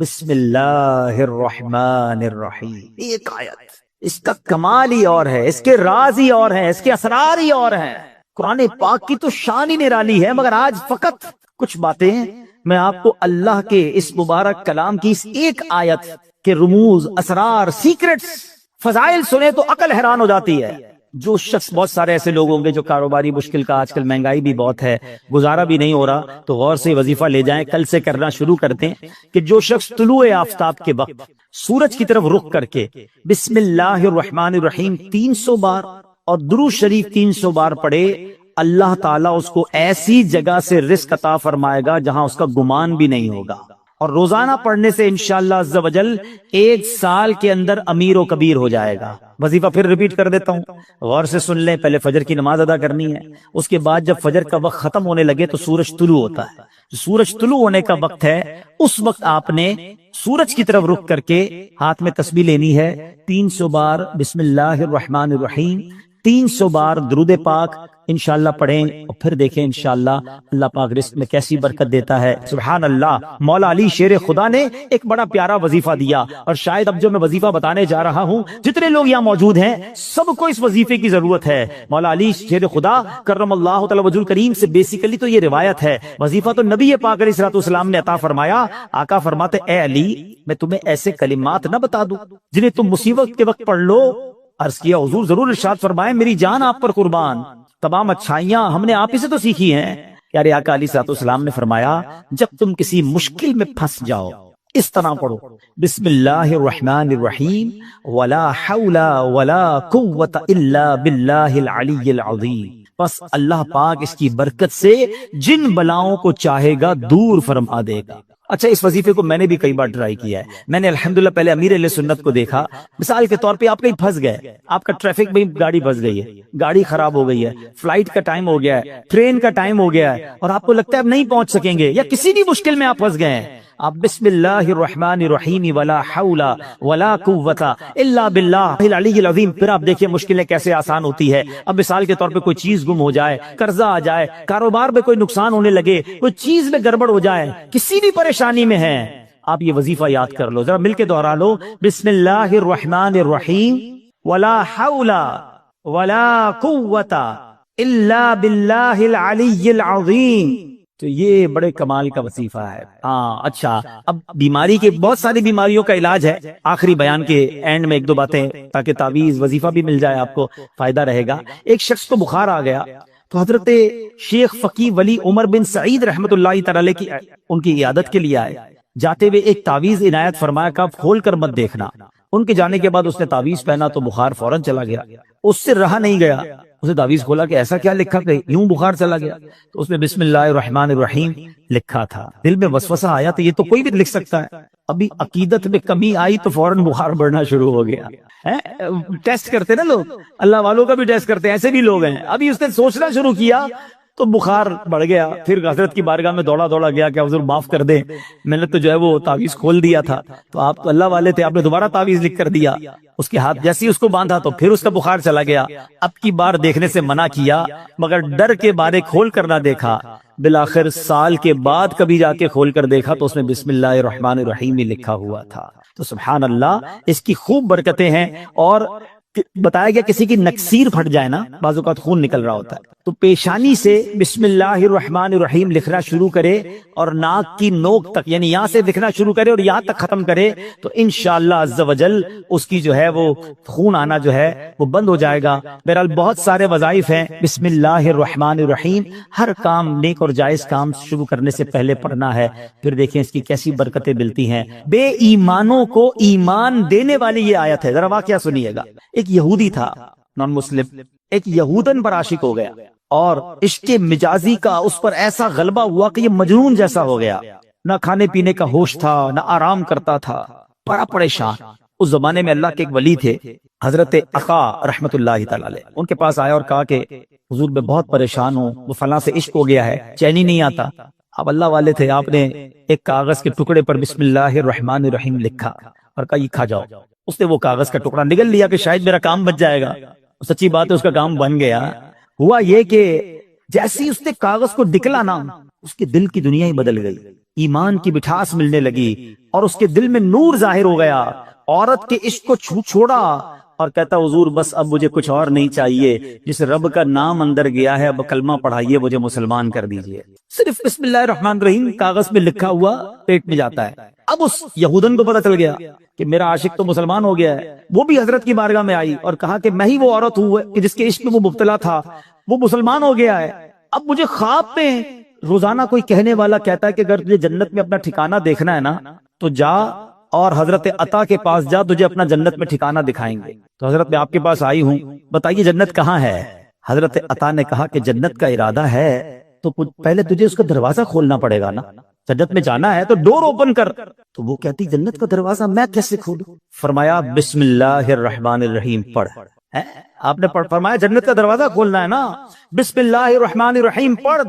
بسم اللہ الرحمن الرحیم، ایک آیت، اس کا کمال ہی اور ہے، اس کے راز ہی اور ہیں، اس کے اسرار ہی اور ہیں۔ قرآن پاک کی تو شان ہی نرالی ہے، مگر آج فقط کچھ باتیں میں آپ کو اللہ کے اس مبارک کلام کی اس ایک آیت کے رموز، اسرار، سیکرٹس، فضائل سنے تو عقل حیران ہو جاتی ہے۔ جو شخص، بہت سارے ایسے لوگ ہوں گے جو کاروباری مشکل کا، آج کل مہنگائی بھی بہت ہے، گزارا بھی نہیں ہو رہا، تو غور سے وظیفہ لے جائیں، کل سے کرنا شروع کر دیں کہ جو شخص طلوع آفتاب کے وقت سورج کی طرف رخ کر کے بسم اللہ الرحمن الرحیم 300 بار اور درود شریف 300 بار پڑھے، اللہ تعالیٰ اس کو ایسی جگہ سے رزق عطا فرمائے گا جہاں اس کا گمان بھی نہیں ہوگا، اور روزانہ پڑھنے سے انشاءاللہ عز و جل 1 سال کے اندر امیر و کبیر ہو جائے گا۔ وظیفہ پھر ریپیٹ کر دیتا ہوں، غور سے سن لیں۔ پہلے فجر کی نماز ادا کرنی ہے، اس کے بعد جب فجر کا وقت ختم ہونے لگے تو سورج طلوع ہوتا ہے، سورج طلوع ہونے کا وقت ہے، اس وقت آپ نے سورج کی طرف رخ کر کے ہاتھ میں تسبیح لینی ہے، 300 بار بسم اللہ الرحمن الرحیم، 300 بار درود پاک انشاءاللہ پڑھیں، اور پھر دیکھیں انشاءاللہ اللہ پاک رزق میں کیسی برکت دیتا ہے۔ سبحان اللہ۔ مولا علی شیر خدا نے ایک بڑا پیارا وظیفہ دیا، اور شاید اب جو میں وظیفہ بتانے جا رہا ہوں، جتنے لوگ یہاں موجود ہیں سب کو اس وظیفے کی ضرورت ہے۔ مولا علی شیر خدا کرم اللہ تعالی وجہ الکریم سے بیسیکلی تو یہ روایت ہے، وظیفہ تو نبی پاک علیہ الصلوۃ والسلام نے عطا فرمایا۔ آقا فرماتے اے علی، میں تمہیں ایسے کلمات نہ بتا دوں جنہیں تم مصیبت کے وقت پڑھ لو؟ عرض کیا حضور ضرور، ارشاد فرمائیں میری جان آپ پر قربان، تمام اچھائیاں ہم نے آپ ہی سے تو سیکھی ہیں۔ پیارے آقا علیہ الصلوۃ والسلام نے فرمایا جب تم کسی مشکل میں پھنس جاؤ اس طرح پڑھو، بسم اللہ الرحمن الرحیم ولا حول ولا قوت الا باللہ العلی العظیم، بس اللہ پاک اس کی برکت سے جن بلاؤں کو چاہے گا دور فرما دے گا۔ اچھا، اس وظیفے کو میں نے بھی کئی بار ٹرائی کیا ہے۔ میں نے الحمدللہ پہلے امیر اہل سنت کو دیکھا، مثال کے طور پہ آپ کہیں پھنس گئے، آپ کا ٹریفک میں گاڑی پھنس گئی ہے، گاڑی خراب ہو گئی ہے، فلائٹ کا ٹائم ہو گیا ہے، ٹرین کا ٹائم ہو گیا ہے، اور آپ کو لگتا ہے اب نہیں پہنچ سکیں گے، یا کسی بھی مشکل میں آپ پھنس گئے ہیں، آپ بسم اللہ الرحمن الرحیم ولا حول ولا قوت الا باللہ العلی العظیم، پھر آپ دیکھیں مشکلیں کیسے آسان ہوتی ہے۔ اب مثال کے طور پہ کوئی چیز گم ہو جائے، قرضہ آ جائے، کاروبار میں کوئی نقصان ہونے لگے، کوئی چیز میں گڑبڑ ہو جائے، کسی بھی پریشانی میں ہے، آپ یہ وظیفہ یاد کر لو، ذرا مل کے دوہرا لو، بسم اللہ الرحمن الرحیم ولا حول ولا قوت الا باللہ العلی العظیم۔ تو یہ بڑے کمال کا وظیفہ ہے۔ ہاں اچھا، اب بیماری کے، بہت ساری بیماریوں کا علاج ہے، آخری بیان کے اینڈ میں 1-2 باتیں تاکہ تعویذ وظیفہ بھی مل جائے، آپ کو فائدہ رہے گا۔ ایک شخص کو بخار آ گیا تو حضرت شیخ فقی ولی عمر بن سعید رحمۃ اللہ تعالی کی ان کی عیادت کے لیے آئے، جاتے ہوئے ایک تعویذ عنایت فرمایا کہ آپ کھول کر مت دیکھنا۔ ان کے جانے کے بعد اس نے تعویذ پہنا تو بخار فوراً چلا گیا، اس سے رہا نہیں گیا، اسے تعویذ کھولا کہ ایسا کیا لکھا کہ یوں بخار چلا گیا، تو اس میں بسم اللہ الرحمن الرحیم لکھا تھا۔ دل میں وسوسہ آیا تو یہ تو کوئی بھی لکھ سکتا ہے، ابھی عقیدت میں کمی آئی تو فوراً بخار بڑھنا شروع ہو گیا۔ ٹیسٹ کرتے نا لوگ، اللہ والوں کا بھی ٹیسٹ کرتے ہیں، ایسے بھی لوگ ہیں۔ ابھی اس نے سوچنا شروع کیا تو بخار بڑھ گیا، پھر حضرت کی بارگاہ میں دوڑا گیا کہ حضور معاف کر دیں، میں نے تو جو ہے وہ تعویذ کھول دیا تھا، تو آپ تو اللہ والے تھے، آپ نے دوبارہ تعویذ لکھ کر دیا۔ اس کے ہاتھ جیسے ہی اس کو باندھا تو پھر اس کا بخار چلا گیا۔ اب کی بار دیکھنے سے منع کیا، مگر ڈر کے بارے کھول کر نہ دیکھا، بالآخر سال کے بعد کبھی جا کے کھول کر دیکھا تو اس میں بسم اللہ الرحمن الرحیم ہی لکھا ہوا تھا۔ تو سبحان اللہ، اس کی خوب برکتیں ہیں۔ اور بتایا گیا کسی کی نکسیر پھٹ جائے نا، بعض اوقات خون نکل رہا ہوتا ہے، تو پیشانی سے بسم اللہ الرحمن الرحیم لکھنا شروع کرے اور ناک کی نوک تک، یعنی یہاں سے لکھنا شروع کرے اور یہاں تک ختم کرے، تو انشاءاللہ عز و جل اس کی جو ہے وہ خون آنا جو ہے وہ بند ہو جائے گا۔ بہرحال بہت سارے وظائف ہیں۔ بسم اللہ الرحمن الرحیم ہر کام، نیک اور جائز کام شروع کرنے سے پہلے پڑھنا ہے، پھر دیکھیں اس کی کیسی برکتیں ملتی ہیں۔ بے ایمانوں کو ایمان دینے والی یہ آیت ہے، ذرا واقعہ سنیے گا۔ ایک یہودی تھا، نان مسلم، ایک یہودن پر عاشق ہو گیا، اور عشق مجازی کا اس پر ایسا غلبہ ہوا کہ یہ مجنون جیسا ہو گیا، نہ کھانے پینے کا ہوش تھا، نہ آرام کرتا تھا، بڑا پریشان۔ اس زمانے میں اللہ کے ایک ولی تھے حضرت عقا رحمت اللہ تعالی علیہ، ان کے پاس آیا اور کہا کہ حضور میں بہت پریشان ہوں، وہ فلاں سے عشق ہو گیا ہے، چین ہی نہیں آتا۔ اب اللہ والے تھے، آپ نے ایک کاغذ کے ٹکڑے پر بسم اللہ الرحمن الرحیم لکھا اور کہا یہ کھا جاؤ۔ اس نے وہ کاغذ کا ٹکڑا نگل لیا کہ شاید میرا کام بچ جائے گا، سچی بات ہے اس کا کام بن گیا۔ ہوا یہ کہ جیسے ہی اس نے کاغذ کو نکلا نا، اس کے دل کی دنیا ہی بدل گئی، ایمان کی مٹھاس ملنے لگی اور اس کے دل میں نور ظاہر ہو گیا، عورت کے عشق کو چھوڑا اور کہتا حضور بس اب مجھے کچھ اور نہیں چاہیے، جس رب کا نام اندر گیا ہے اب کلمہ پڑھائیے، مجھے مسلمان کر دیجئے۔ صرف بسم اللہ الرحمن الرحیم کاغذ میں لکھا ہوا پیٹ میں جاتا ہے۔ اب اس یہودن کو پتہ چل گیا کہ میرا عاشق تو مسلمان ہو گیا ہے، وہ بھی حضرت کی بارگاہ میں آئی اور کہا کہ میں ہی وہ عورت ہوں کہ جس کے عشق میں وہ مبتلا تھا، وہ مسلمان ہو گیا ہے۔ اب مجھے خواب میں روزانہ کوئی کہنے والا کہتا ہے کہ اگر تجھے جنت میں اپنا ٹھکانہ دیکھنا ہے نا تو جا اور حضرت عطا کے پاس جا، تجھے اپنا جنت میں ٹھکانہ دکھائیں گے۔ تو حضرت میں آپ کے پاس آئی ہوں، بتائیے جنت کہاں ہے؟ حضرت عطا نے کہا کہ جنت کا ارادہ ہے تو پہلے تجھے اس کا دروازہ کھولنا پڑے گا نا، جنت میں جانا ہے تو ڈور اوپن کر۔ تو وہ کہتی جنت کا دروازہ میں کیسے کھولوں؟ فرمایا بسم اللہ الرحمن الرحیم پڑھ۔ آپ نے فرمایا جنت کا دروازہ کھولنا ہے نا، بسم اللہ الرحمن الرحیم پڑھ۔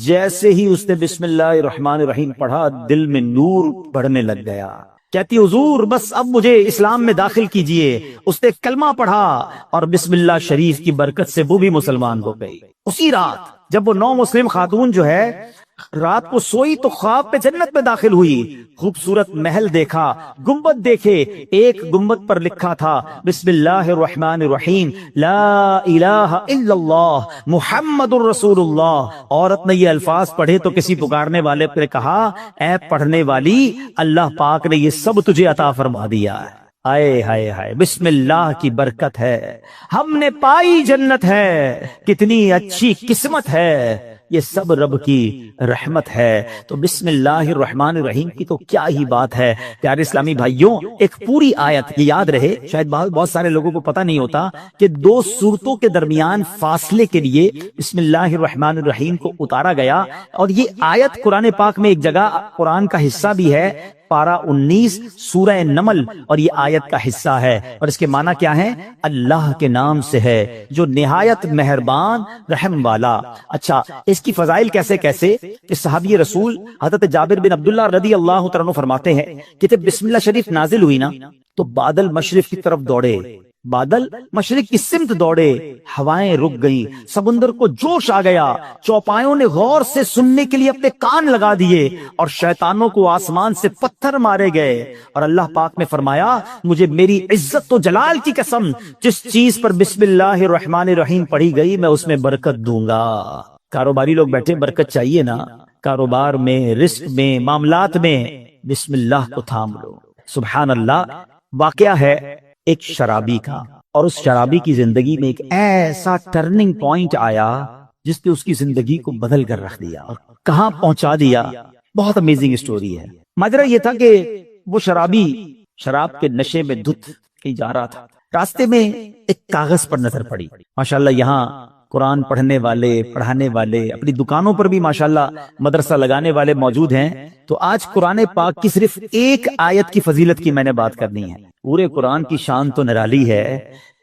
جیسے ہی اس نے بسم اللہ الرحمن الرحیم پڑھا دل میں نور بڑھنے لگ گیا، کہتی حضور بس اب مجھے اسلام میں داخل کیجئے۔ اس نے کلمہ پڑھا اور بسم اللہ شریف کی برکت سے وہ بھی مسلمان ہو گئی۔ اسی رات جب وہ نو مسلم خاتون جو ہے رات کو سوئی تو خواب پہ جنت میں داخل ہوئی، خوبصورت محل دیکھا، گنبد دیکھے، ایک گنبد پر لکھا تھا بسم اللہ الرحمن الرحیم لا الہ الا اللہ محمد الرسول اللہ۔ عورت نے یہ الفاظ پڑھے تو کسی پکارنے والے نے کہا اے پڑھنے والی، اللہ پاک نے یہ سب تجھے عطا فرما دیا ہے۔ آئے ہائے ہائے، بسم اللہ کی برکت ہے، ہم نے پائی جنت ہے، کتنی اچھی قسمت ہے، یہ سب رب کی رحمت ہے۔ تو بسم اللہ الرحمن الرحیم کی تو کیا ہی بات ہے۔ پیارے اسلامی بھائیوں، ایک پوری آیت یہ یاد رہے، شاید بہت سارے لوگوں کو پتہ نہیں ہوتا کہ دو سورتوں کے درمیان فاصلے کے لیے بسم اللہ الرحمن الرحیم کو اتارا گیا، اور یہ آیت قرآن پاک میں ایک جگہ قرآن کا حصہ بھی ہے، پارہ 19 سورہ نمل، اور یہ آیت کا حصہ ہے، اور اس کے معنی کیا ہے؟ اللہ کے نام سے ہے جو نہایت مہربان رحم والا۔ اچھا، اس کی فضائل کیسے کہ صحابی رسول حضرت جابر بن عبداللہ رضی اللہ تعالیٰ عنہ فرماتے ہیں کہ جب بسم اللہ شریف نازل ہوئی نا تو بادل مشرق کی طرف دوڑے، بادل مشرق کی سمت دوڑے، ہوائیں رک گئیں، سمندر کو جوش آ گیا، چوپایوں نے غور سے سننے کے لیے اپنے کان لگا دیے، اور شیطانوں کو آسمان سے پتھر مارے گئے، اور اللہ پاک نے فرمایا مجھے میری عزت و جلال کی قسم، جس چیز پر بسم اللہ الرحمن الرحیم پڑھی گئی میں اس میں برکت دوں گا۔ کاروباری لوگ بیٹھے، برکت چاہیے نا، کاروبار میں، رزق میں، معاملات میں بسم اللہ کو تھام لو۔ سبحان اللہ۔ واقعہ ہے ایک شرابی کا، اور اس شرابی کی زندگی میں ایک ایسا ٹرننگ پوائنٹ آیا جس نے اس کی زندگی کو بدل کر رکھ دیا اور کہاں پہنچا دیا۔ بہت امیزنگ اسٹوری ہے۔ ماجرا یہ تھا کہ وہ شرابی شراب کے نشے میں دھت کہیں جا رہا تھا، راستے میں ایک کاغذ پر نظر پڑی۔ ماشاءاللہ یہاں قرآن پڑھنے والے، پڑھانے والے، اپنی دکانوں پر بھی ماشاءاللہ مدرسہ لگانے والے موجود ہیں۔ تو آج قرآن پاک کی صرف ایک آیت کی فضیلت کی میں نے بات کرنی ہے۔ پورے قرآن کی شان تو نرالی ہے،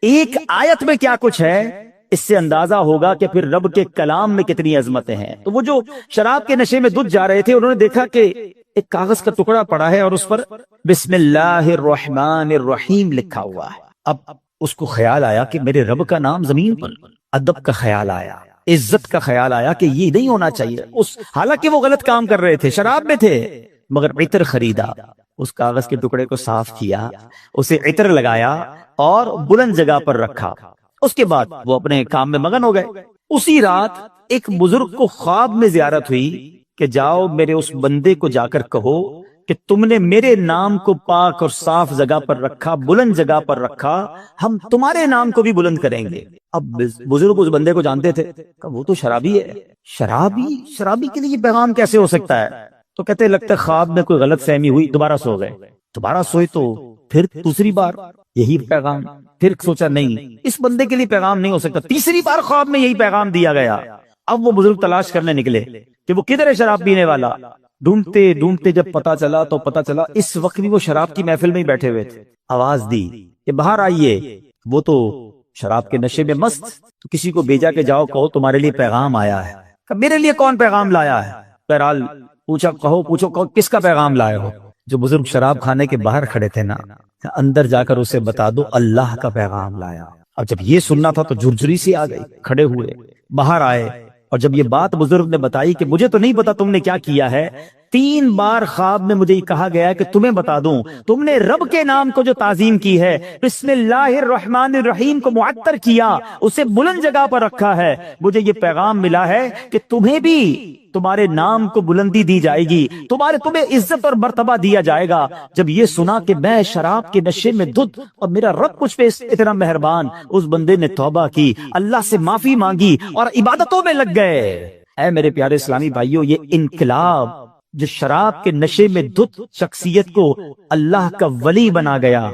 ایک آیت میں کیا کچھ ہے اس سے اندازہ ہوگا کہ پھر رب کے کلام میں کتنی عظمتیں ہیں۔ تو وہ جو شراب کے نشے میں دھت جا رہے تھے، انہوں نے دیکھا کہ ایک کاغذ کا ٹکڑا پڑا ہے اور اس پر بسم اللہ الرحمن الرحیم لکھا ہوا ہے۔ اب اس کو خیال آیا کہ میرے رب کا نام زمین پر، ادب کا خیال آیا، عزت کا خیال آیا کہ یہ نہیں ہونا چاہیے۔ حالانکہ وہ غلط کام کر رہے تھے، شراب میں تھے، مگر عطر خریدا، اس کاغذ کے ٹکڑے کو صاف کیا، اسے عطر لگایا اور بلند جگہ پر رکھا۔ اس کے بعد وہ اپنے کام میں مگن ہو گئے۔ اسی رات ایک بزرگ کو خواب میں زیارت ہوئی کہ جاؤ میرے اس بندے کو جا کر کہو کہ تم نے میرے نام کو پاک اور صاف جگہ پر رکھا، بلند جگہ پر رکھا، ہم تمہارے نام کو بھی بلند کریں گے۔ اب بزرگ اس بندے کو جانتے تھے کہ وہ تو شرابی ہے، شرابی کے لیے یہ پیغام کیسے ہو سکتا ہے؟ تو کہتے لگتا ہے خواب میں کوئی غلط فہمی ہوئی، دوبارہ سو گئے، دوبارہ سوئے تو پھر دوسری بار یہی پیغام، پھر سوچا نہیں اس بندے کے لیے پیغام نہیں ہو سکتا، تیسری بار خواب میں یہی پیغام دیا گیا۔ اب وہ بزرگ تلاش کرنے نکلے کہ وہ کدھر ہے شراب پینے والا۔ ڈھونڈتے ڈھونڈتے جب پتا چلا اس وقت بھی وہ شراب کی محفل میں ہی بیٹھے ہوئے تھے۔ آواز دی کہ باہر آئیے، وہ تو شراب کے نشے میں مست، تو کسی کو بھیجا کہ جاؤ کہو تمہارے لیے پیغام آیا ہے۔ کہ میرے لیے کون پیغام لایا ہے؟ بہرحال پوچھو کس کا پیغام لائے ہو؟ جو بزرگ شراب کھانے کے باہر کھڑے تھے نا، اندر جا کر اسے بتا دو اللہ کا پیغام لایا۔ اب جب یہ سننا تھا تو جھرجھری سی آ گئی، کھڑے ہوئے، باہر آئے، اور جب یہ بات بزرگ نے بتائی کہ مجھے تو نہیں پتا تم نے کیا کیا ہے، 3 بار خواب میں مجھے کہا گیا کہ تمہیں بتا دوں، تم نے رب کے نام کو جو تعظیم کی ہے، بسم اللہ الرحمن الرحیم کو معطر کیا، اسے بلند جگہ پر رکھا ہے، مجھے یہ پیغام ملا ہے کہ تمہیں بھی تمہارے نام کو بلندی دی جائے گی، تمہیں عزت اور مرتبہ دیا جائے گا۔ جب یہ سنا کہ میں شراب کے نشے میں دھت اور میرا رب مجھ پہ اتنا مہربان، اس بندے نے توبہ کی، اللہ سے معافی مانگی اور عبادتوں میں لگ گئے۔ اے میرے پیارے اسلامی بھائیوں، یہ انقلاب جو شراب کے نشے میں دھت شخصیت کو اللہ کا ولی بنا گیا،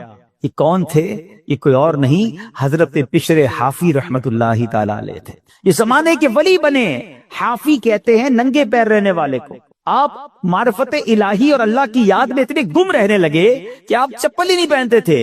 یہ کون تھے؟ یہ کوئی اور نہیں، حضرت بشر حافی رحمت اللہ تعالی علیہ تھے۔ یہ زمانے کے ولی بنے۔ حافی کہتے ہیں ننگے پیر رہنے والے کو۔ آپ معرفت الہی اور اللہ کی یاد میں اتنے گم رہنے لگے کہ آپ چپل ہی نہیں پہنتے تھے۔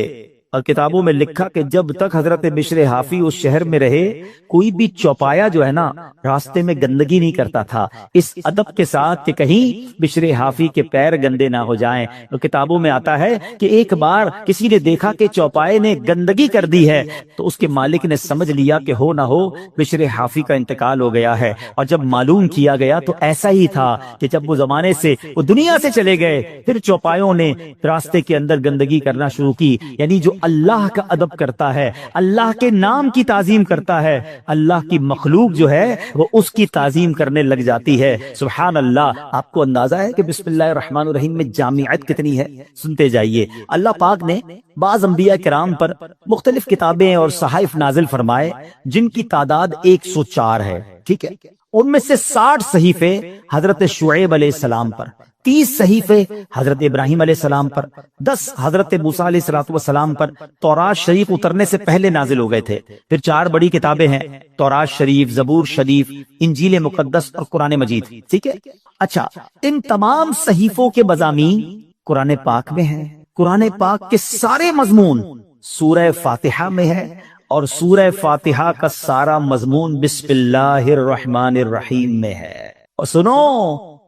اور کتابوں میں لکھا کہ جب تک حضرت بشر حافی اس شہر میں رہے، کوئی بھی چوپایا جو ہے نا راستے میں گندگی نہیں کرتا تھا، اس ادب کے ساتھ کہ کہیں بشر حافی کے پیر گندے نہ ہو جائیں۔ تو کتابوں میں آتا ہے کہ ایک بار کسی نے دیکھا کہ چوپائے نے گندگی کر دی ہے، تو اس کے مالک نے سمجھ لیا کہ ہو نہ ہو بشر حافی کا انتقال ہو گیا ہے۔ اور جب معلوم کیا گیا تو ایسا ہی تھا کہ جب وہ زمانے سے وہ دنیا سے چلے گئے، پھر چوپایوں نے راستے کے اندر گندگی کرنا شروع کی۔ یعنی جو اللہ کا ادب کرتا ہے، اللہ کے نام کی تعظیم کرتا ہے، اللہ کی مخلوق جو ہے وہ اس کی تعظیم کرنے لگ جاتی ہے۔ سبحان اللہ۔ آپ کو اندازہ ہے کہ بسم اللہ الرحمن الرحیم میں جامعیت کتنی ہے؟ سنتے جائیے۔ اللہ پاک نے بعض انبیاء کرام پر مختلف کتابیں اور صحائف نازل فرمائے جن کی تعداد 104 ہے، ٹھیک ہے؟ ان میں سے 60 صحیفے حضرت شعیب علیہ السلام پر، 30 صحیفے حضرت ابراہیم علیہ السلام پر، 10 حضرت موسیٰ علیہ السلام پر تورات شریف اترنے سے پہلے نازل ہو گئے تھے۔ پھر 4 بڑی کتابیں ہیں، تورات شریف، زبور شریف، انجیل مقدس اور قرآن مجید، ٹھیک ہے؟ اچھا، ان تمام صحیفوں کے مضامین قرآن پاک میں ہیں۔ قرآن پاک کے سارے مضمون سورہ فاتحہ میں ہے، اور سورہ فاتحہ کا سارا مضمون بسم اللہ الرحمن الرحیم میں ہے۔ اور سنو،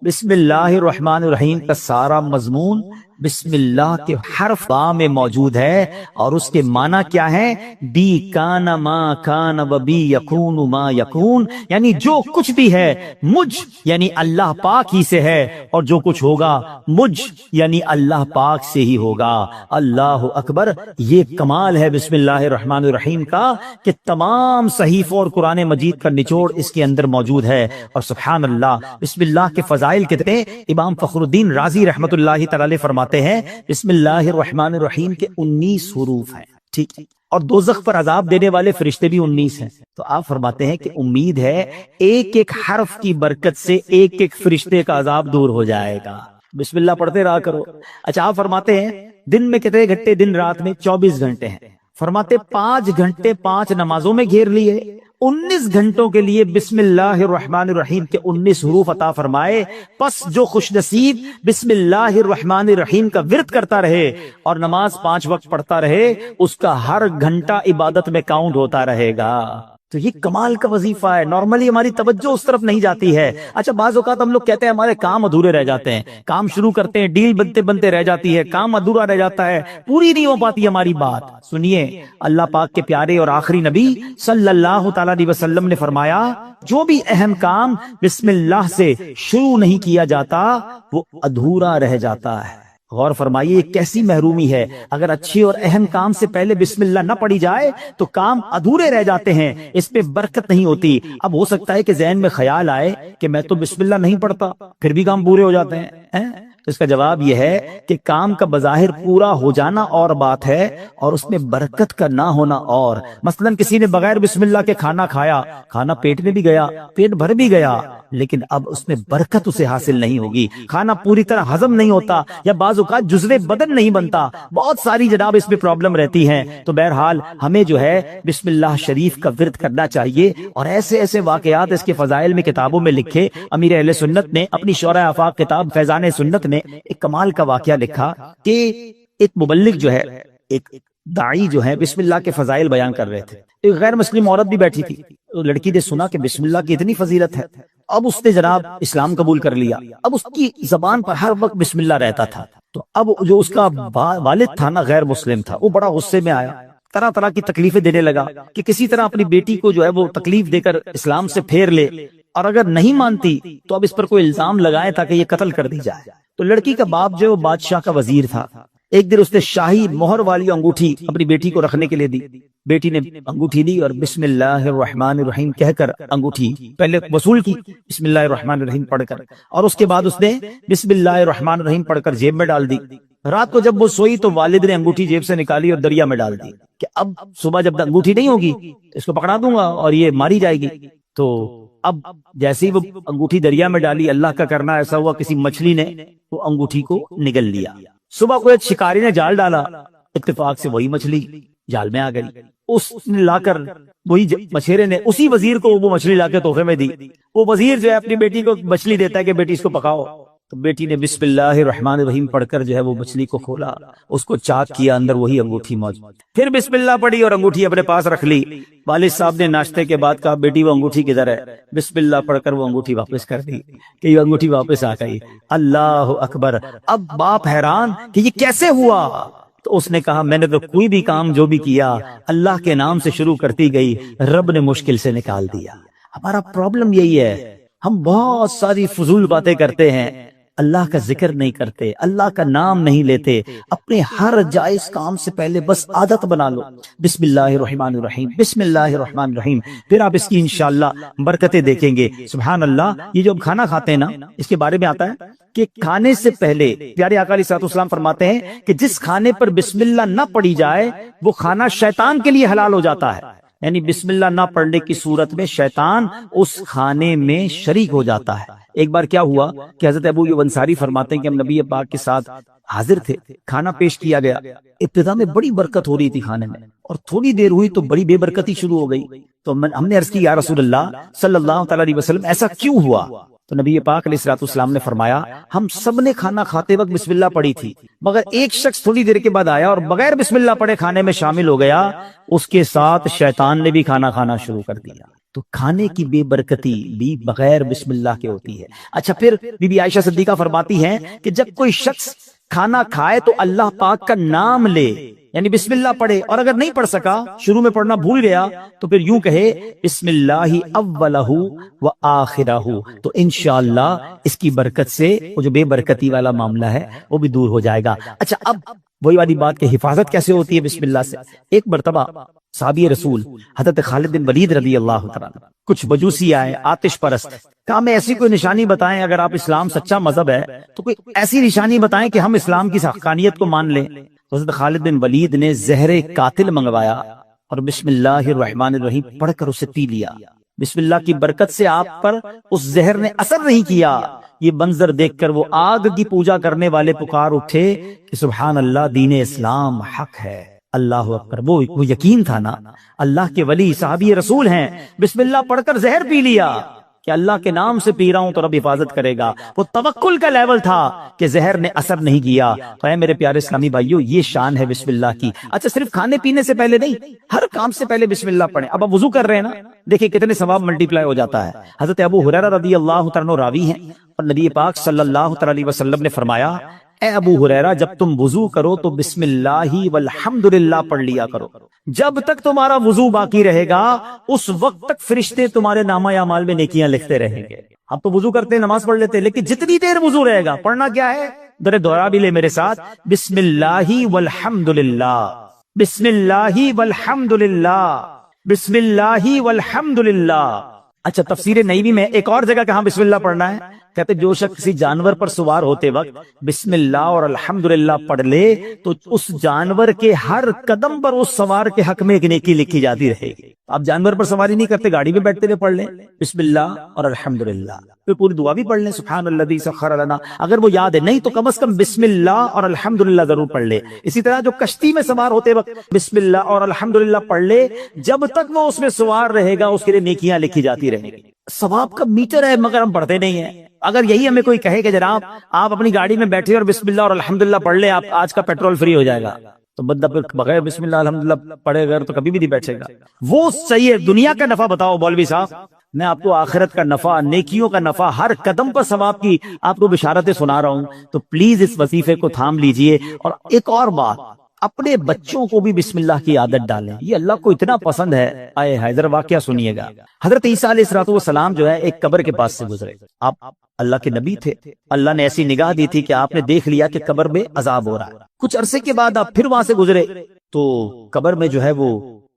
بسم اللہ الرحمن الرحیم کا سارا مضمون بسم اللہ کے حرف با میں موجود ہے، اور اس کے معنی کیا ہے؟ بی کان ما کان و بی یکون ما یکون، یعنی جو کچھ بھی ہے مجھ یعنی اللہ پاک ہی سے ہے، اور جو کچھ ہوگا مجھ یعنی اللہ پاک سے ہی ہوگا۔ اللہ اکبر۔ یہ کمال ہے بسم اللہ الرحمن الرحیم کا کہ تمام صحیفوں اور قرآن مجید کا نچوڑ اس کے اندر موجود ہے۔ اور سبحان اللہ، بسم اللہ کے فضائل کتنے! امام فخر الدین رازی رحمت اللہ تعالی فرماتے ہیں بسم اللہ الرحمن الرحیم کے 19 حروف ہیں، ٹھیک، اور دوزخ پر عذاب دینے والے فرشتے بھی 19 ہیں۔ تو آپ فرماتے ہیں کہ امید ہے ایک ایک حرف کی برکت سے ایک ایک فرشتے کا عذاب دور ہو جائے گا۔ بسم اللہ پڑھتے رہا کرو۔ اچھا، آپ فرماتے ہیں دن میں کتنے گھنٹے؟ دن رات میں 24 گھنٹے ہیں۔ فرماتے 5 گھنٹے 5 نمازوں میں گھیر لیے، 19 گھنٹوں کے لیے بسم اللہ الرحمن الرحیم کے 19 حروف عطا فرمائے۔ پس جو خوش نصیب بسم اللہ الرحمن الرحیم کا ورد کرتا رہے اور نماز 5 وقت پڑھتا رہے، اس کا ہر گھنٹہ عبادت میں کاؤنٹ ہوتا رہے گا۔ تو یہ کمال کا وظیفہ ہے۔ نارملی ہماری توجہ اس طرف نہیں جاتی ہے۔ اچھا، بعض اوقات ہم لوگ کہتے ہیں ہمارے کام ادھورے رہ جاتے ہیں، کام شروع کرتے ہیں، ڈیل بنتے بنتے رہ جاتی ہے، کام ادھورا رہ جاتا ہے، پوری نہیں ہو پاتی ہماری بات۔ سنیے، اللہ پاک کے پیارے اور آخری نبی صلی اللہ تعالی علیہ وسلم نے فرمایا، جو بھی اہم کام بسم اللہ سے شروع نہیں کیا جاتا وہ ادھورا رہ جاتا ہے۔ غور فرمائیے، یہ کیسی محرومی ہے۔ اگر اچھے اور اہم کام سے پہلے بسم اللہ نہ پڑھی جائے تو کام ادھورے رہ جاتے ہیں، اس پہ برکت نہیں ہوتی۔ اب ہو سکتا ہے کہ ذہن میں خیال آئے کہ میں تو بسم اللہ نہیں پڑھتا، پھر بھی کام پورے ہو جاتے ہیں۔ اس کا جواب یہ ہے کہ کام کا بظاہر پورا ہو جانا اور بات ہے، اور اس میں برکت کا نہ ہونا اور۔ مثلا کسی نے بغیر بسم اللہ کے کھانا کھایا، کھانا پیٹ میں بھی گیا، پیٹ بھر بھی گیا، لیکن اب اس میں برکت اسے حاصل نہیں ہوگی، کھانا پوری طرح ہضم نہیں ہوتا، یا بعض اوقات جزو بدن نہیں بنتا، بہت ساری جناب اس میں پرابلم رہتی ہیں۔ تو بہرحال ہمیں جو ہے بسم اللہ شریف کا ورد کرنا چاہیے، اور ایسے ایسے واقعات اس کے فضائل میں کتابوں میں لکھے۔ امیر اہل سنت نے اپنی شورۂ آفاق کتاب فیضان سنت میں ایک کمال کا واقعہ لکھا کہ ایک مبلغ جو ہے، ایک داعی جو ہے، بسم اللہ کے فضائل بیان کر رہے تھے۔ ایک غیر مسلم عورت بھی بیٹھی تھی، لڑکی نے سنا کہ بسم اللہ کی اتنی فضیلت ہے، اب اس نے جناب اسلام قبول کر لیا۔ اب اس کی زبان پر ہر وقت بسم اللہ رہتا تھا۔ تو اب جو اس کا والد تھا نا، غیر مسلم تھا، وہ بڑا غصے میں آیا، طرح طرح کی تکلیفیں دینے لگا کہ کسی طرح اپنی بیٹی کو جو ہے وہ تکلیف دے کر اسلام سے پھیر لے۔ اور اگر نہیں مانتی تو اب اس پر کوئی الزام لگائے تاکہ یہ قتل کر دی جائے۔ تو لڑکی کا باپ جو بادشاہ کا وزیر تھا، ایک دن اس نے شاہی مہر والی انگوٹھی اپنی بیٹی کو رکھنے کے لیے دی۔ بیٹی نے انگوٹھی دی اور بسم اللہ الرحمن الرحیم کہہ کر انگوٹھی پہلے وصول کی، بسم اللہ الرحمن الرحیم پڑھ کر، اور اس کے بعد اس نے بسم اللہ الرحمن الرحیم پڑھ کر جیب میں ڈال دی۔ رات کو جب وہ سوئی تو والد نے انگوٹھی جیب سے نکالی اور دریا میں ڈال دی کہ اب صبح جب انگوٹھی نہیں ہوگی اس کو پکڑا دوں گا اور یہ ماری جائے گی۔ تو اب جیسے ہی وہ انگوٹھی دریا میں ڈالی، اللہ کا کرنا ایسا ہوا کسی مچھلی نے وہ انگوٹھی کو نگل لیا۔ صبح کو ایک شکاری نے جال ڈالا، اتفاق سے وہی مچھلی جال میں آ گئی۔ اس نے لا کر وہی مچھیرے نے اسی وزیر کو وہ مچھلی لا کے تحفے میں دی۔ وہ وزیر جو ہے اپنی بیٹی کو مچھلی دیتا ہے کہ بیٹی اس کو پکاؤ، تو بیٹی نے بسم اللہ الرحمن الرحیم پڑھ کر جو ہے وہ مچھلی کو کھولا، اس کو چاک کیا، اندر وہی انگوٹھی موجود، پھر بسم اللہ پڑھی اور انگوٹھی اپنے پاس رکھ لی۔ والد صاحب نے ناشتے کے بعد کہا بیٹی وہ انگوٹھی کدھر ہے؟ بسم اللہ پڑھ کر وہ انگوٹھی واپس کر دی کہ یہ انگوٹھی واپس آ گئی۔ اللہ اکبر! اب باپ حیران کہ یہ کیسے ہوا؟ تو اس نے کہا میں نے تو کوئی بھی کام جو بھی کیا اللہ کے نام سے شروع کرتی گئی، رب نے مشکل سے نکال دیا۔ ہمارا پرابلم یہی ہے، ہم بہت ساری فضول باتیں کرتے ہیں، اللہ کا ذکر نہیں کرتے، اللہ کا نام نہیں لیتے۔ اپنے ہر جائز کام سے پہلے بس عادت بنا لو، بسم اللہ الرحمن الرحیم، بسم اللہ الرحمن الرحیم، پھر آپ اس کی انشاءاللہ برکتیں دیکھیں گے۔ سبحان اللہ! یہ جو ہم کھانا کھاتے ہیں نا، اس کے بارے میں آتا ہے کہ کھانے سے پہلے پیارے آقا علیہ السلام فرماتے ہیں کہ جس کھانے پر بسم اللہ نہ پڑھی جائے وہ کھانا شیطان کے لیے حلال ہو جاتا ہے، یعنی بسم اللہ نہ پڑھنے کی صورت میں شیطان اس کھانے میں شریک ہو جاتا ہے۔ ایک بار کیا ہوا کہ حضرت ابو ایوب انصاری فرماتے ہیں کہ ہم نبی پاک کے ساتھ حاضر تھے، کھانا پیش کیا گیا، ابتدا میں بڑی برکت ہو رہی تھی کھانے میں، اور تھوڑی دیر ہوئی تو بڑی بے برکتی شروع ہو گئی۔ تو ہم نے عرض کی یا رسول اللہ صلی اللہ تعالی علیہ وسلم ایسا کیوں ہوا؟ تو نبی پاک علیہ السلام نے فرمایا ہم سب نے کھانا کھاتے وقت بسم اللہ پڑھی تھی، مگر ایک شخص تھوڑی دیر کے بعد آیا اور بغیر بسم اللہ پڑھے کھانے میں شامل ہو گیا، اس کے ساتھ شیطان نے بھی کھانا کھانا شروع کر دیا۔ تو کھانے کی بے برکتی بھی بغیر بسم اللہ کے ہوتی ہے۔ اچھا، پھر بی بی عائشہ صدیقہ فرماتی ہیں کہ جب کوئی شخص کھانا کھائے تو اللہ پاک کا نام لے، یعنی بسم اللہ پڑھے، اور اگر نہیں پڑھ سکا، شروع میں پڑھنا بھول گیا، تو پھر یوں کہے بسم اللہ اولہ و آخرہ، تو انشاءاللہ اس کی برکت سے وہ جو بے برکتی والا معاملہ ہے وہ بھی دور ہو جائے گا۔ اچھا، اب وہی والی بات کہ حفاظت کیسے ہوتی ہے بسم اللہ سے۔ ایک مرتبہ صحابی رسول حضرت خالد بن ولید رضی اللہ تعالیٰ کچھ مجوسی آئے آتش پرست، کہا ہمیں ایسی کوئی نشانی بتائیں، اگر آپ اسلام سچا مذہب ہے تو کوئی ایسی نشانی بتائیں کہ ہم اسلام کی حقانیت کو مان لیں۔ حضرت خالد بن ولید نے زہر قاتل منگوایا اور بسم اللہ الرحمن الرحیم پڑھ کر اسے پی لیا۔ بسم اللہ کی برکت سے آپ پر اس زہر نے اثر نہیں کیا۔ یہ منظر دیکھ کر وہ آگ کی پوجا کرنے والے پکار اٹھے کہ سبحان اللہ، دین اسلام حق ہے، اللہ اکبر۔ وہ یقین تھا نا، اللہ کے ولی صحابی رسول ہیں، بسم اللہ پڑھ کر زہر پی لیا کہ اللہ کے نام سے پی رہا ہوں تو رب حفاظت کرے گا۔ وہ توکل کا لیول تھا کہ زہر نے اثر نہیں کیا۔ تو اے میرے پیارے اسلامی بھائیو، یہ شان ہے بسم اللہ کی۔ اچھا، صرف کھانے پینے سے پہلے نہیں، ہر کام سے پہلے بسم اللہ پڑھیں۔ اب آپ وضو کر رہے ہیں نا، دیکھیں کتنے ثواب ملٹی پلائی ہو جاتا ہے۔ حضرت ابو ہریرہ رضی اللہ تعالیٰ عنہ راوی ہیں، اور نبی پاک صلی اللہ تعالی علیہ وسلم نے فرمایا اے ابو ہریرہ، جب تم وضو کرو تو بسم اللہ والحمدللہ پڑھ لیا کرو۔ جب تک تمہارا وضو باقی رہے گا اس وقت تک فرشتے تمہارے نامہ اعمال میں نیکیاں لکھتے رہیں گے۔ ہم تو وضو کرتے ہیں، نماز پڑھ لیتے ہیں، لیکن جتنی دیر وضو رہے گا پڑھنا کیا ہے؟ ذرا دوہرا بھی لے میرے ساتھ، بسم اللہ والحمدللہ، بسم اللہ والحمدللہ، بسم اللہ والحمدللہ۔ اچھا، تفسیر نعیمی میں ایک اور جگہ کہاں بسم اللہ پڑھنا ہے، کہتے جو شخص کسی جانور پر سوار ہوتے وقت بسم اللہ اور الحمدللہ پڑھ لے تو اس جانور کے ہر قدم پر اس سوار کے حق میں ایک نیکی لکھی جاتی رہے گی۔ آپ جانور پر سواری نہیں کرتے، گاڑی میں بیٹھتے ہوئے پڑھ لیں بسم اللہ اور الحمدللہ، پھر پوری دعا بھی پڑھ لیں سبحان الذی سخر لنا، اگر وہ یاد ہے، نہیں تو کم از کم بسم اللہ اور الحمدللہ ضرور پڑھ لے۔ اسی طرح جو کشتی میں سوار ہوتے وقت بسم اللہ اور الحمدللہ پڑھ لے، جب تک وہ اس میں سوار رہے گا اس کے لیے نیکیاں لکھی جاتی رہیں گی۔ ثواب کا میٹر ہے مگر ہم پڑھتے نہیں ہیں۔ اگر یہی ہمیں کوئی کہے کہ جناب آپ اپنی گاڑی میں بیٹھے اور بسم اللہ اور الحمدللہ پڑھ لیں، آپ آج کا پیٹرول فری ہو جائے گا، تو بندہ پھر بغیر بسم اللہ الحمدللہ پڑھے گا تو کبھی بھی نہیں بیٹھے گا۔ وہ صحیح ہے، دنیا کا نفع بتاؤ مولوی صاحب، میں آپ کو آخرت کا نفع، نیکیوں کا نفع، ہر قدم پر ثواب کی آپ کو بشارتیں سنا رہا ہوں، تو پلیز اس وظیفے کو تھام لیجئے۔ اور ایک اور بات، اپنے بچوں کو بھی بسم اللہ کی عادت ڈالیں، یہ اللہ کو اتنا پسند ہے۔ آئے حیدر واقعہ سنیے گا، حضرت عیسیٰ علیہ الصلوۃ والسلام جو ہے ایک قبر کے پاس سے گزرے، آپ اللہ کے نبی تھے، اللہ نے ایسی نگاہ دی تھی کہ آپ نے دیکھ لیا کہ قبر میں عذاب ہو رہا ہے۔ کچھ عرصے کے بعد آپ پھر وہاں سے گزرے تو قبر میں جو ہے وہ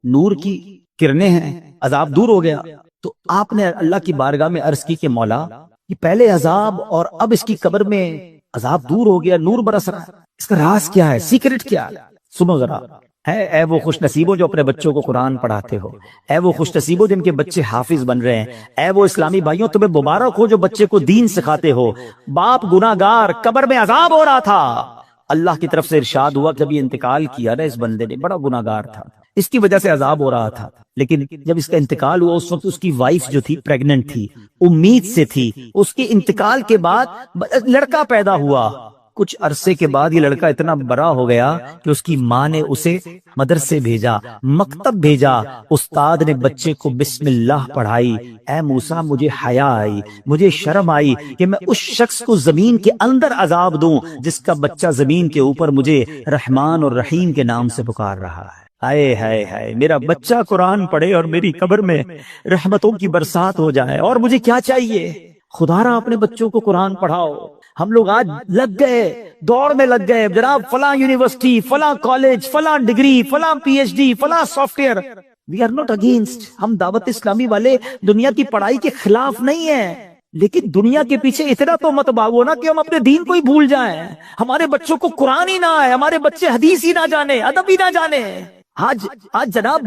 نور کی کرنیں ہیں، عذاب دور ہو گیا۔ تو آپ نے اللہ کی بارگاہ میں عرض کی کہ مولا، یہ پہلے عذاب اور اب اس کی قبر میں عذاب دور ہو گیا، نور برس رہا ہے، اس کا راز کیا ہے، سیکرٹ کیا ہے؟ سنو ذرا، اے وہ خوش نصیبوں جو اپنے بچوں کو قرآن پڑھاتے ہو، اے وہ خوش نصیبوں جن کے بچے حافظ بن رہے ہیں، اے وہ اسلامی بھائیوں تمہیں مبارک ہو جو بچے کو دین سکھاتے ہو۔ باپ گناہگار، قبر میں عذاب ہو رہا تھا، اللہ کی طرف سے ارشاد ہوا جب یہ انتقال کیا نا اس بندے نے، بڑا گناہگار تھا، اس کی وجہ سے عذاب ہو رہا تھا، لیکن جب اس کا انتقال ہوا اس وقت اس کی وائف جو تھی پریگننٹ تھی، امید سے تھی، اس کے انتقال کے بعد لڑکا پیدا ہوا۔ کچھ عرصے کے بعد یہ لڑکا اتنا بڑا ہو گیا کہ اس کی ماں نے اسے مدرسے بھیجا، مکتب بھیجا، استاد نے بچے کو بسم اللہ پڑھائی۔ اے موسیٰ، مجھے حیا آئی، مجھے شرم آئی کہ میں اس شخص کو زمین کے اندر عذاب دوں جس کا بچہ زمین کے اوپر مجھے رحمان اور رحیم کے نام سے پکار رہا ہے۔ ہائے ہائے ہائے، میرا بچہ قرآن پڑھے اور میری قبر میں رحمتوں کی برسات ہو جائے، اور مجھے کیا چاہیے؟ خدا را اپنے بچوں کو قرآن پڑھاؤ۔ ہم لوگ آج لگ گئے، دوڑ میں لگ گئے، جناب فلاں یونیورسٹی، فلاں کالج، فلاں ڈگری، فلاں پی ایچ ڈی، فلاں software. We are not against, ہم دعوت اسلامی والے دنیا کی پڑھائی کے خلاف نہیں ہیں، لیکن دنیا کے پیچھے اتنا تو مت بھاگو نا کہ ہم اپنے دین کو ہی بھول جائیں، ہمارے بچوں کو قرآن ہی نہ آئے، ہمارے بچے حدیث ہی نہ جانے، ادب ہی نہ جانے۔ آج جناب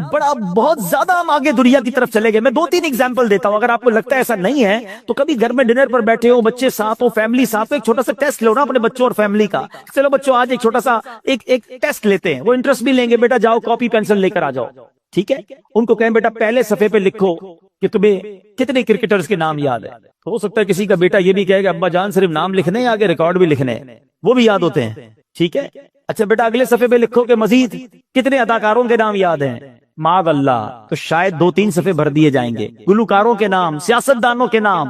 بہت زیادہ ہم آگے دنیا کی طرف چلے گئے۔ میں 2-3 ایگزامپل دیتا ہوں، اگر آپ کو لگتا ہے ایسا نہیں ہے تو کبھی گھر میں ڈنر پر بیٹھے ہو، بچے ساتھ ہو، فیملی ساتھ ہو، ایک چھوٹا سا ٹیسٹ لو نا اپنے بچوں اور فیملی کا۔ چلو بچوں آج ایک چھوٹا سا ایک ٹیسٹ لیتے ہیں، وہ انٹرسٹ بھی لیں گے، بیٹا جاؤ کاپی پینسل لے کر آ جاؤ، ٹھیک ہے؟ ان کو کہیں بیٹا پہلے صفحے پہ لکھو کہ تمہیں کتنے کرکٹرز کے نام یاد ہے۔ ہو سکتا ہے کسی کا بیٹا یہ بھی کہے کہ ابا جان صرف نام لکھنے، آگے ریکارڈ بھی لکھنے، وہ بھی یاد ہوتے ہیں، ٹھیک ہے؟ اچھا بیٹا اگلے صفحے پہ لکھو کہ مزید کتنے اداکاروں کے نام یاد ہیں۔ معاذ اللہ، تو شاید 2-3 صفحے بھر دیے جائیں گے، گلوکاروں کے نام، سیاستدانوں کے نام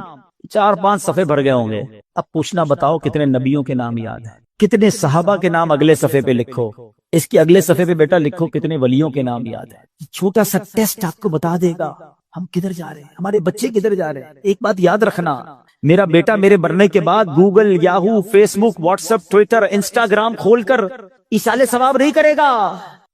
4-5 صفحے بھر گئے ہوں گے۔ اب پوچھنا بتاؤ کتنے نبیوں کے نام یاد ہیں، کتنے صحابہ کے نام اگلے صفحے پہ لکھو، اس کے اگلے صفحے پہ بیٹا لکھو کتنے ولیوں کے نام یاد ہیں۔ چھوٹا سا ٹیسٹ آپ کو بتا دے گا ہم کدھر جا رہے ہیں، ہمارے بچے کدھر جا رہے ہیں۔ ایک بات یاد رکھنا، میرا بیٹا میرے مرنے کے بعد گوگل، یاہو، فیس بک، واٹس ایپ، ٹویٹر، انسٹاگرام کھول کر ایصال ثواب نہیں کرے گا۔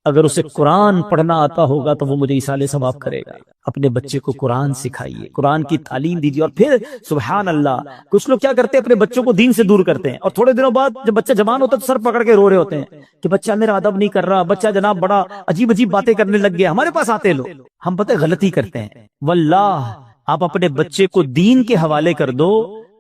اگر اسے قرآن پڑھنا آتا ہوگا تو وہ مجھے ایصال ثواب کرے گا۔ اپنے بچے کو قرآن سکھائیے، قرآن کی تعلیم دیجیے، اور پھر سبحان اللہ، کچھ لوگ کیا کرتے ہیں اپنے بچوں کو دین سے دور کرتے ہیں، اور تھوڑے دنوں بعد جب بچہ جوان ہوتا ہے تو سر پکڑ کے رو رہے ہوتے ہیں کہ بچہ میرا ادب نہیں کر رہا، بچہ جناب بڑا عجیب عجیب باتیں کرنے لگ گیا۔ ہمارے پاس آتے لوگ، ہم پتہ غلطی کرتے ہیں۔ واللہ آپ اپنے بچے کو دین کے حوالے کر دو،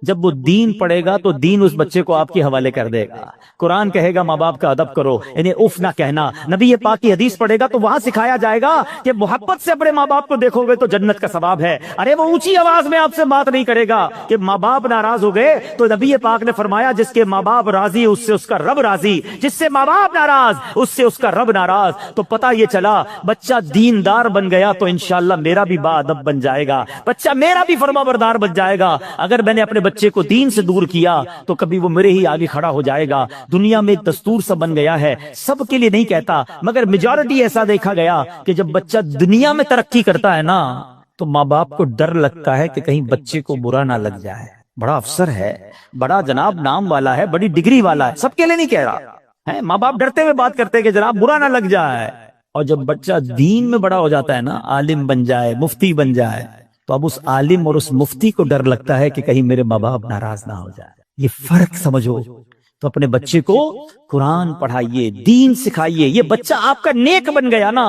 جب وہ دین پڑھے گا تو دین اس بچے کو آپ کے حوالے کر دے گا۔ قرآن کہے گا ماں باپ کا ادب کرو، انہیں اف نہ کہنا۔ نبی پاک کی حدیث پڑھے گا تو وہاں سکھایا جائے گا کہ محبت سے اپنے ماں باپ کو دیکھو گے تو جنت کا ثواب ہے۔ ارے وہ اونچی آواز میں آپ سے بات نہیں کرے گا کہ ماں باپ ناراض ہو گئے، تو نبی پاک نے فرمایا جس کے ماں باپ راضی اس سے اس کا رب راضی، جس سے ماں باپ ناراض اس سے اس کا رب ناراض۔ تو پتہ یہ چلا بچہ دیندار بن گیا تو انشاءاللہ میرا بھی با ادب بن جائے گا، بچہ میرا بھی فرما بردار بن جائے گا۔ اگر میں نے اپنے بچے کو دین سے دور کیا تو کبھی وہ میرے ہی آگے کھڑا ہو جائے گا۔ دنیا میں ایک دستور سا بن گیا ہے، سب کے لیے نہیں کہتا مگر میجورٹی ایسا دیکھا گیا کہ جب بچہ دنیا میں ترقی کرتا ہے نا تو ماں باپ کو ڈر لگتا ہے کہ کہیں بچے کو برا نہ لگ جائے، بڑا افسر ہے، بڑا جناب نام والا ہے، بڑی ڈگری والا ہے، سب کے لیے نہیں کہہ رہا ہے، ماں باپ ڈرتے ہوئے بات کرتے ہیں کہ جناب برا نہ لگ جائے۔ اور جب بچہ دین میں بڑا ہو جاتا ہے نا، عالم بن جائے، مفتی بن جائے، تو اب اس عالم اور اس مفتی کو ڈر لگتا ہے کہ کہیں میرے ماں باپ ناراض نہ ہو جائے۔ یہ فرق سمجھو۔ تو اپنے بچے کو قرآن پڑھائیے، دین سکھائیے، یہ بچہ آپ کا نیک بن گیا نا،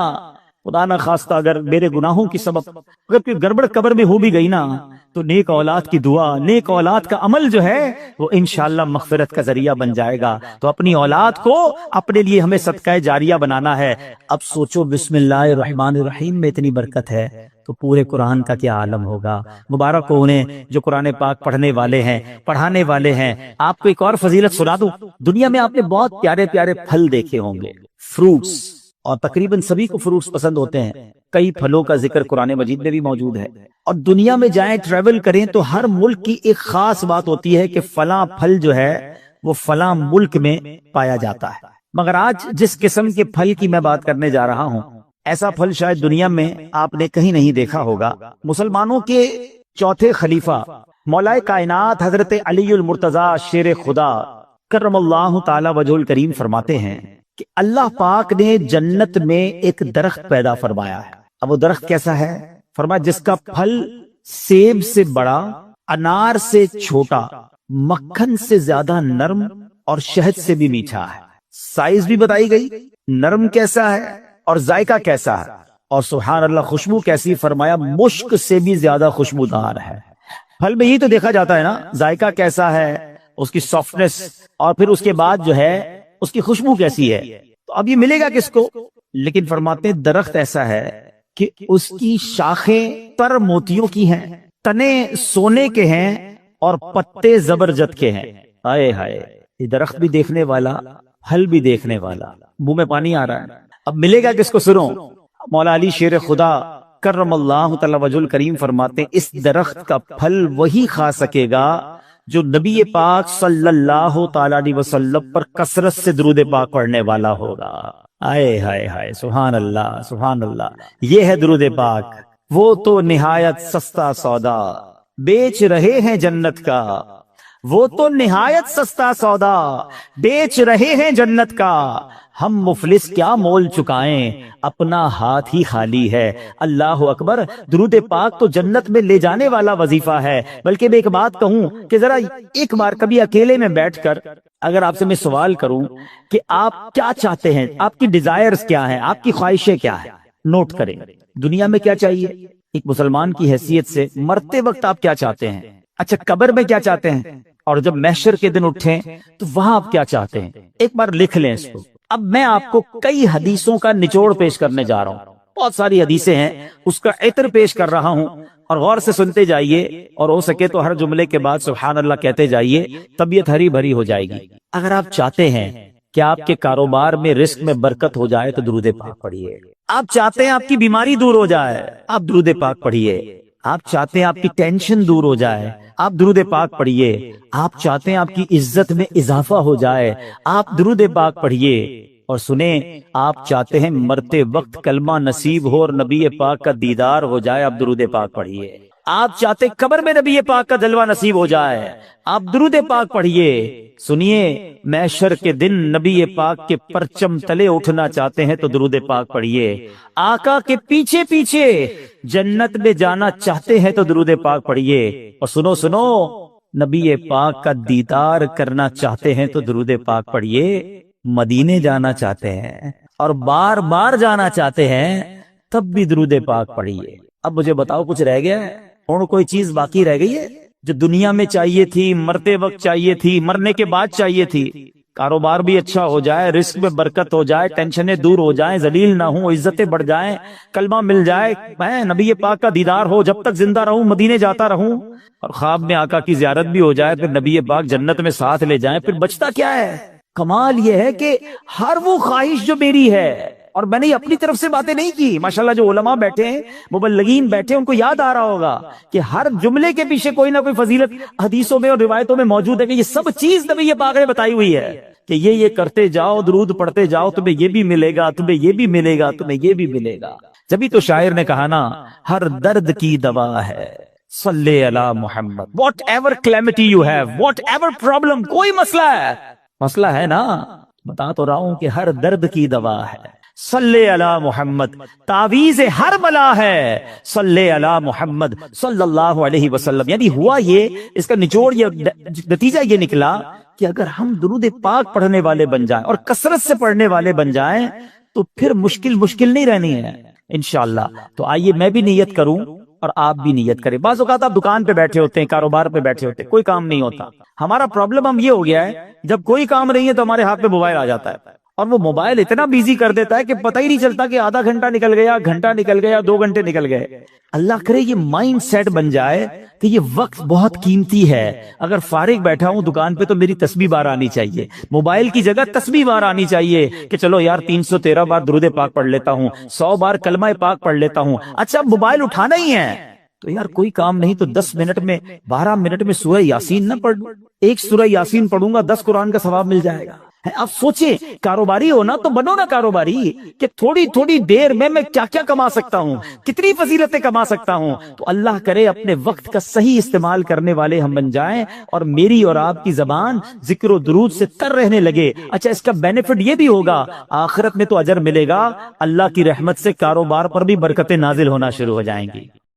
خدا نہ خواستہ اگر میرے گناہوں کی سبب اگر کوئی گڑبڑ قبر میں ہو بھی گئی نا تو نیک اولاد کی دعا، نیک اولاد کا عمل جو ہے وہ انشاءاللہ مغفرت کا ذریعہ بن جائے گا۔ تو اپنی اولاد کو اپنے لیے ہمیں صدقہ جاریہ بنانا ہے۔ اب سوچو بسم اللہ الرحمن الرحیم میں اتنی برکت ہے تو پورے قرآن کا کیا عالم ہوگا۔ مبارک ہو انہیں جو قرآن پاک پڑھنے والے ہیں، پڑھانے والے ہیں۔ آپ کو ایک اور فضیلت سنا دوں، دنیا میں آپ نے بہت پیارے پیارے پھل دیکھے ہوں گے، فروٹس، اور تقریباً سبھی کو فروٹس پسند ہوتے ہیں۔ کئی پھلوں کا ذکر قرآن مجید میں بھی موجود ہے، اور دنیا میں جائیں ٹریول کریں تو ہر ملک کی ایک خاص بات ہوتی ہے کہ فلاں پھل جو ہے وہ فلاں ملک میں پایا جاتا ہے۔ مگر آج جس قسم کے پھل کی میں بات کرنے جا رہا ہوں، ایسا پھل شاید دنیا میں آپ نے کہیں نہیں دیکھا ہوگا۔ مسلمانوں کے چوتھے خلیفہ مولائے کائنات حضرت علی المرتضیٰ شیر خدا کرم اللہ تعالی وجہ الکریم فرماتے ہیں کہ اللہ پاک نے جنت میں ایک درخت پیدا فرمایا ہے۔ اب وہ درخت کیسا ہے؟ فرمایا جس کا پھل سیب سے بڑا، انار سے چھوٹا، مکھن سے زیادہ نرم اور شہد سے بھی میٹھا ہے۔ سائز بھی بتائی گئی، نرم کیسا ہے اور ذائقہ کیسا ہے، اور سبحان اللہ خوشبو کیسی، فرمایا مشک سے بھی زیادہ خوشبودار ہے۔ پھل میں یہی تو دیکھا جاتا ہے نا، ذائقہ کیسا ہے، اس کی سافٹنس، اور پھر اس کے بعد جو ہے اس کی خوشبو کیسی ہے۔ تو اب یہ ملے گا کس کو؟ لیکن فرماتے ہیں درخت ایسا ہے کہ اس کی شاخیں تر موتیوں کی ہیں، تنے سونے کے ہیں، اور پتے زبرجد کے ہیں۔ ہائے ہائے، یہ درخت بھی دیکھنے والا، پھل بھی دیکھنے والا، منہ میں پانی آ رہا ہے۔ اب ملے گا کس کو؟ سنو، مولا علی شیر خدا کرم اللہ تعالی وجہ الکریم فرماتے ہیں اس درخت کا پھل وہی کھا سکے گا جو نبی پاک صلی اللہ تعالی علیہ وسلم پر کثرت سے درود پاک پڑھنے والا ہوگا۔ آئے ہائے ہائے، سبحان اللہ سبحان اللہ، یہ ہے درود پاک۔ وہ تو نہایت سستا سودا بیچ رہے ہیں جنت کا، وہ تو نہایت سستا سودا بیچ رہے ہیں جنت کا، ہم مفلس کیا مول چکائیں، اپنا ہاتھ ہی خالی ہے۔ اللہ اکبر، درود پاک تو جنت میں لے جانے والا وظیفہ ہے۔ بلکہ میں ایک بات کہوں کہ ذرا ایک بار کبھی اکیلے میں بیٹھ کر اگر آپ سے میں سوال کروں کہ آپ کیا چاہتے ہیں، آپ کی ڈیزائرز کیا ہیں، آپ کی خواہشیں کیا ہیں، نوٹ کریں۔ دنیا میں کیا چاہیے ایک مسلمان کی حیثیت سے؟ مرتے وقت آپ کیا چاہتے ہیں؟ اچھا، قبر میں کیا چاہتے ہیں؟ اور جب محشر کے دن اٹھیں تو وہاں آپ کیا چاہتے ہیں؟ ایک بار لکھ لیں اس کو۔ اب میں آپ کو کئی حدیثوں کا نچوڑ پیش کرنے جا رہا ہوں، بہت ساری حدیثیں ہیں، اس کا عطر پیش کر رہا ہوں، اور غور سے سنتے جائیے، اور ہو سکے تو ہر جملے کے بعد سبحان اللہ کہتے جائیے، طبیعت ہری بھری ہو جائے گی۔ اگر آپ چاہتے ہیں کہ آپ کے کاروبار میں رزق میں برکت ہو جائے تو درود پاک پڑھیے۔ آپ چاہتے ہیں آپ کی بیماری دور ہو جائے، آپ درود پاک پڑھیے۔ آپ چاہتے ہیں آپ کی ٹینشن دور ہو جائے، آپ درود پاک پڑھیے۔ آپ چاہتے ہیں آپ کی عزت میں اضافہ ہو جائے، آپ درود پاک پڑھیے۔ اور سنیں، آپ چاہتے ہیں مرتے وقت کلمہ نصیب ہو اور نبی پاک کا دیدار ہو جائے، آپ درود پاک پڑھیے۔ آپ چاہتے ہیں قبر میں نبی پاک کا جلوہ نصیب ہو جائے، آپ درود پاک پڑھیے۔ سنیے، محشر کے دن نبی پاک کے پرچم تلے اٹھنا چاہتے ہیں تو درود پاک پڑھیے۔ آقا کے پیچھے پیچھے جنت میں جانا چاہتے ہیں تو درود پاک پڑھیے۔ اور سنو سنو، نبی پاک کا دیدار کرنا چاہتے ہیں تو درود پاک پڑھیے۔ مدینے جانا چاہتے ہیں اور بار بار جانا چاہتے ہیں تب بھی درود پاک پڑھیے۔ اب مجھے بتاؤ، کچھ رہ گیا ہے اور کوئی چیز باقی رہ گئی ہے جو دنیا میں چاہیے تھی، مرتے وقت چاہیے تھی، مرنے کے بعد چاہیے تھی؟ کاروبار بھی اچھا ہو جائے، رزق میں برکت ہو جائے، ٹینشنیں دور ہو جائیں، ذلیل نہ ہوں، عزتیں بڑھ جائیں، کلمہ مل جائے، میں نبی پاک کا دیدار ہو، جب تک زندہ رہوں مدینے جاتا رہوں، اور خواب میں آقا کی زیارت بھی ہو جائے، پھر نبی پاک جنت میں ساتھ لے جائیں، پھر بچتا کیا ہے؟ کمال یہ ہے کہ ہر وہ خواہش جو میری ہے، اور میں نے اپنی طرف سے باتیں نہیں کی، ماشاءاللہ جو علماء بیٹھے ہیں، مبلغین بیٹھے ہیں، ان کو یاد آ رہا ہوگا کہ ہر جملے کے پیچھے کوئی نہ کوئی فضیلت حدیثوں میں اور روایتوں میں موجود ہے کہ یہ سب چیز نبی پاک نے بتائی ہوئی ہے کہ یہ کرتے جاؤ، درود پڑھتے جاؤ، تمہیں یہ بھی ملے گا، تمہیں یہ بھی ملے گا، تمہیں یہ بھی ملے گا۔ جبھی تو شاعر نے کہا نا، ہر درد کی دوا ہے صلی علی محمد، whatever calamity you have, whatever problem, کوئی مسئلہ ہے نا، بتا تو رہا ہوں کہ ہر درد کی دوا ہے صلی علی محمد، تعویذ ہر بلا ہے صلی علی محمد صلی اللہ علیہ وسلم۔ یعنی ہوا یہ، اس کا نچوڑ یہ، نتیجہ یہ نکلا کہ اگر ہم درود پاک پڑھنے والے بن جائیں اور کثرت سے پڑھنے والے بن جائیں تو پھر مشکل نہیں رہنی ہے انشاءاللہ۔ تو آئیے میں بھی نیت کروں اور آپ بھی نیت کریں۔ بعض اوقات آپ دکان پہ بیٹھے ہوتے ہیں، کاروبار پہ بیٹھے ہوتے ہیں، کوئی کام نہیں ہوتا۔ ہمارا پرابلم ہم یہ ہو گیا ہے، جب کوئی کام نہیں ہے تو ہمارے ہاتھ میں موبائل آ جاتا ہے، اور وہ موبائل اتنا بیزی کر دیتا ہے کہ پتہ ہی نہیں چلتا کہ آدھا گھنٹہ نکل گیا، گھنٹہ نکل گیا، 2 گھنٹے نکل گئے۔ اللہ کرے یہ مائنڈ سیٹ بن جائے کہ یہ وقت بہت قیمتی ہے، اگر فارغ بیٹھا ہوں دکان پہ تو میری تسبیح بار آنی چاہیے، موبائل کی جگہ تسبیح بار آنی چاہیے کہ چلو یار 313 بار درود پاک پڑھ لیتا ہوں، 100 بار کلمہ پاک پڑھ لیتا ہوں۔ اچھا موبائل اٹھانا ہی ہے تو یار کوئی کام نہیں تو 10 منٹ میں 12 منٹ میں سورہ یاسین نہ پڑھ لوں؟ ایک سورہ یاسین پڑھوں گا 10 قرآن کا ثواب مل جائے گا۔ اب سوچیں کاروباری ہو نا تو بنو نا کاروباری کہ تھوڑی تھوڑی دیر میں کیا کیا کما سکتا ہوں، کتنی فضیلتیں کما سکتا ہوں. تو اللہ کرے اپنے وقت کا صحیح استعمال کرنے والے ہم بن جائیں اور میری اور آپ کی زبان ذکر و درود سے تر رہنے لگے. اچھا اس کا بینیفٹ یہ بھی ہوگا، آخرت میں تو اجر ملے گا، اللہ کی رحمت سے کاروبار پر بھی برکتیں نازل ہونا شروع ہو جائیں گی.